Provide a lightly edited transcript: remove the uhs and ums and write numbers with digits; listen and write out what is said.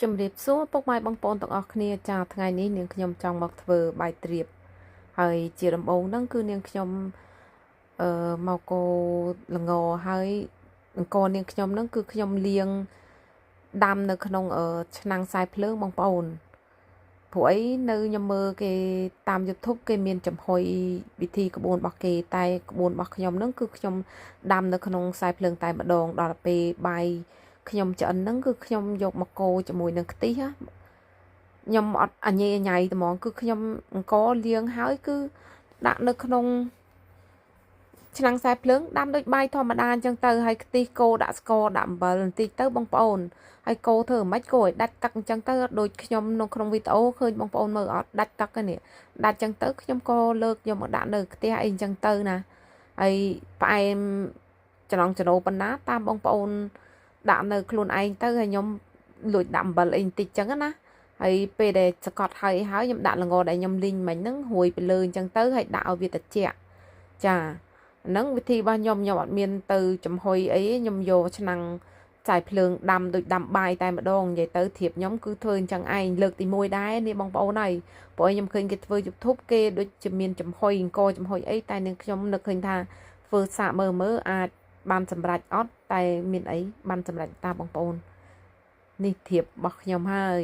ជំរាបសួរពុកម៉ែបងប្អូនទាំងអស់គ្នាចាថ្ងៃនេះនាងខ្ញុំចង់មកធ្វើបាយទ្រាបហើយជាដំបូងហ្នឹងគឺនាងខ្ញុំមកកូរល្ងហើយអង្គនាងខ្ញុំហ្នឹងគឺខ្ញុំលាងដាំនៅក្នុងឆ្នាំងខ្សែភ្លើងបងប្អូនព្រោះអីនៅខ្ញុំមើលគេតាម YouTube គេមានចំហុយវិធីក្បួនរបស់គេតែក្បួនរបស់ខ្ញុំហ្នឹងគឺខ្ញុំដាំនៅក្នុងខ្សែភ្លើងតែម្ដងដល់ពេលបាយខ្ញុំឆ្អិនហ្នឹងគឺខ្ញុំយកមកកូរជាមួយនឹងខ្ទិះខ្ញុំអត់អញ៉េអញ៉ៃត្មងគឺខ្ញុំអង្គលាងហើយគឺដាក់នៅក្នុងឆ្នាំងខ្សែភ្លើងដាំដូចបាយធម្មតាអញ្ចឹងទៅហើយខ្ទិះកូរដាក់ស្ករដាក់អំបិលបន្តិចទៅបងប្អូនហើយកូរធ្វើមិនខ្មិចកូរឲ្យដាច់ទឹកអញ្ចឹងទៅដូចខ្ញុំនៅក្នុងវីដេអូឃើញបងប្អូនមើលអត់ដាច់ទឹកទេនេះដាច់អញ្ចឹងទៅខ្ញុំក៏លើកយកមកដាក់នៅខ្ទះអីអញ្ចឹងទៅណាហើយផ្អែមចំណងចំណូលប៉ុណ្ណាតាមបងប្អូនដាក់នៅខ្លួនឯងទៅហើយខ្ញុំលួចដាក់អំបិលអីបន្តិចអញ្ចឹងណាហើយពេលដែលសកត់ហើយខ្ញុំដាក់ល្ងដែលខ្ញុំលីងមិញហ្នឹងរួយទៅលើអញ្ចឹងទៅហើយដាក់ឲ្យវាត្រជាក់ចាហ្នឹងវិធីរបស់ខ្ញុំអត់មានទៅចំហុយអីខ្ញុំយកឆ្នាំងខ្សែភ្លើងដាំដូចដាំបាយតែម្ដងនិយាយទៅធៀបខ្ញុំគឺធ្វើអញ្ចឹងឯងលើកទី1ដែរនេះបងប្អូនហើយព្រោះខ្ញុំឃើញគេធ្វើ YouTube គេដូចជាមានចំហុយអង្គចំហុយអីតែនឹងខ្ញុំនឹកឃើញថាធ្វើសាកមើលអាចបានសម្រេចអត់តែមានអីបានសម្រេចតាបងប្អូននេះធៀបរបស់ខ្ញុំហើយ